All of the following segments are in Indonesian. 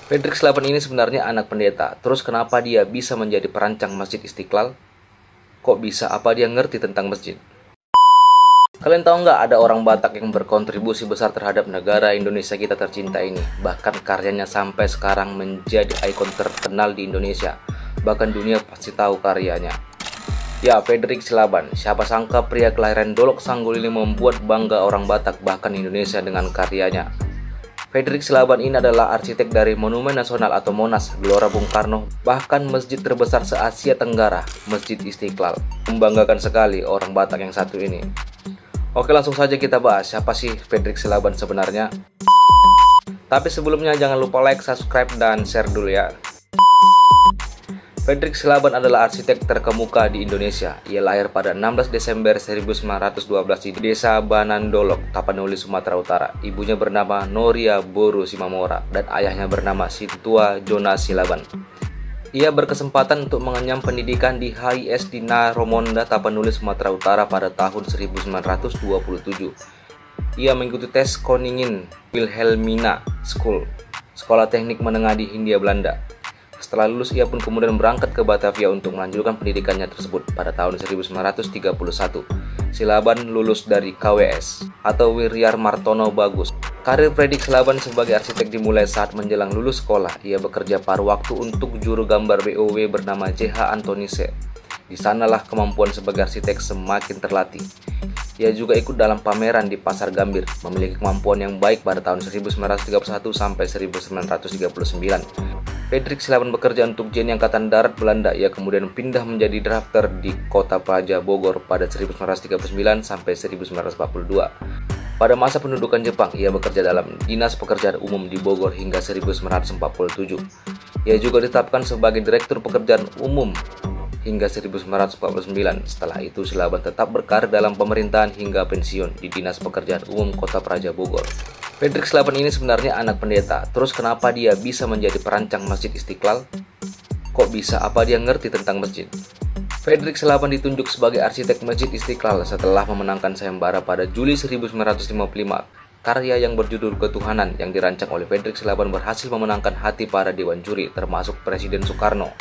Fredrik Silaban ini sebenarnya anak pendeta. Terus kenapa dia bisa menjadi perancang Masjid Istiqlal? Kok bisa? Apa dia ngerti tentang masjid? Kalian tahu nggak ada orang Batak yang berkontribusi besar terhadap negara Indonesia kita tercinta ini? Bahkan karyanya sampai sekarang menjadi ikon terkenal di Indonesia. Bahkan dunia pasti tahu karyanya. Ya, Fredrik Silaban. Siapa sangka pria kelahiran Dolok Sanggul ini membuat bangga orang Batak bahkan Indonesia dengan karyanya. Fredrik Silaban ini adalah arsitek dari Monumen Nasional atau Monas, Gelora Bung Karno, bahkan masjid terbesar se-Asia Tenggara, Masjid Istiqlal. Membanggakan sekali orang Batak yang satu ini. Oke, langsung saja kita bahas siapa sih Fredrik Silaban sebenarnya. Tapi sebelumnya jangan lupa like, subscribe, dan share dulu ya. Fredrik Silaban adalah arsitek terkemuka di Indonesia. Ia lahir pada 16 Desember 1912 di Desa Banandolok, Tapanuli, Sumatera Utara. Ibunya bernama Noria Boru Simamora dan ayahnya bernama Sintua Jonas Silaban. Ia berkesempatan untuk mengenyam pendidikan di HIS di Naromonda, Tapanuli, Sumatera Utara pada tahun 1927. Ia mengikuti tes Koningin Wilhelmina School, sekolah teknik menengah di Hindia Belanda. Setelah lulus, ia pun kemudian berangkat ke Batavia untuk melanjutkan pendidikannya tersebut pada tahun 1931. Silaban lulus dari KWS atau Wiryar Martono Bagus. Karir Fredrik Silaban sebagai arsitek dimulai saat menjelang lulus sekolah. Ia bekerja paruh waktu untuk juru gambar BOW bernama JH Antonise. Di sanalah kemampuan sebagai arsitek semakin terlatih. Ia juga ikut dalam pameran di Pasar Gambir, memiliki kemampuan yang baik pada tahun 1931 sampai 1939. Fredrik Silaban bekerja untuk JNI Angkatan Darat Belanda. Ia kemudian pindah menjadi drafter di Kota Praja Bogor pada 1939 sampai 1942. Pada masa pendudukan Jepang, ia bekerja dalam Dinas Pekerjaan Umum di Bogor hingga 1947. Ia juga ditetapkan sebagai Direktur Pekerjaan Umum hingga 1949. Setelah itu, Silaban tetap berkarir dalam pemerintahan hingga pensiun di Dinas Pekerjaan Umum Kota Praja Bogor. Fredrik Silaban ini sebenarnya anak pendeta. Terus kenapa dia bisa menjadi perancang Masjid Istiqlal? Kok bisa? Apa dia ngerti tentang masjid? Fredrik Silaban ditunjuk sebagai arsitek Masjid Istiqlal setelah memenangkan sayembara pada Juli 1955. Karya yang berjudul Ketuhanan yang dirancang oleh Fredrik Silaban berhasil memenangkan hati para dewan juri, termasuk Presiden Soekarno.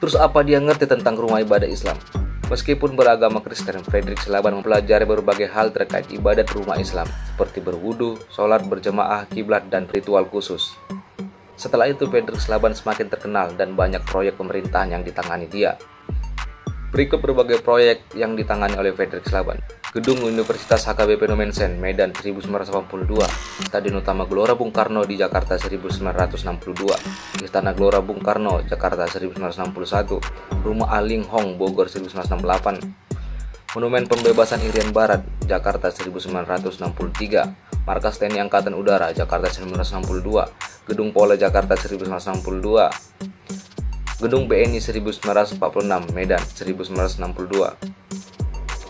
Terus apa dia ngerti tentang rumah ibadah Islam? Meskipun beragama Kristen, Fredrik Silaban mempelajari berbagai hal terkait ibadat rumah Islam, seperti berwudu, sholat berjamaah, kiblat, dan ritual khusus. Setelah itu, Fredrik Silaban semakin terkenal dan banyak proyek pemerintahan yang ditangani dia. Berikut berbagai proyek yang ditangani oleh Fredrik Silaban. Gedung Universitas HKBP Nomensen, Medan 1982. Stadion Utama Gelora Bung Karno di Jakarta 1962. Istana Gelora Bung Karno, Jakarta 1961. Rumah Aling Hong, Bogor 1968. Monumen Pembebasan Irian Barat, Jakarta 1963. Markas TNI Angkatan Udara, Jakarta 1962. Gedung Pole Jakarta 1962. Gedung BNI 1946, Medan 1962.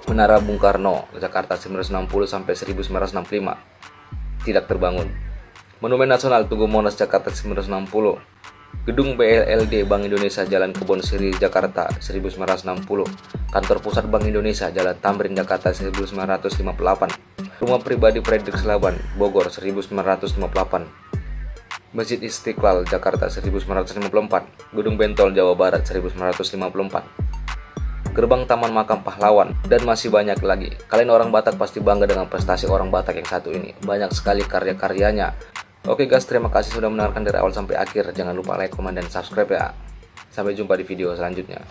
Menara Bung Karno, Jakarta 1960 sampai 1965 tidak terbangun. Monumen Nasional Tugu Monas, Jakarta 1960. Gedung BLLD Bank Indonesia, Jalan Kebon Siri, Jakarta 1960. Kantor Pusat Bank Indonesia, Jalan Tamrin, Jakarta 1958. Rumah pribadi Fredrik Silaban, Bogor 1958. Masjid Istiqlal, Jakarta 1954. Gedung Bentol, Jawa Barat 1954. Gerbang Taman Makam Pahlawan, dan masih banyak lagi. Kalian orang Batak pasti bangga dengan prestasi orang Batak yang satu ini. Banyak sekali karya-karyanya. Oke guys, terima kasih sudah mendengarkan dari awal sampai akhir. Jangan lupa like, komen, dan subscribe ya. Sampai jumpa di video selanjutnya.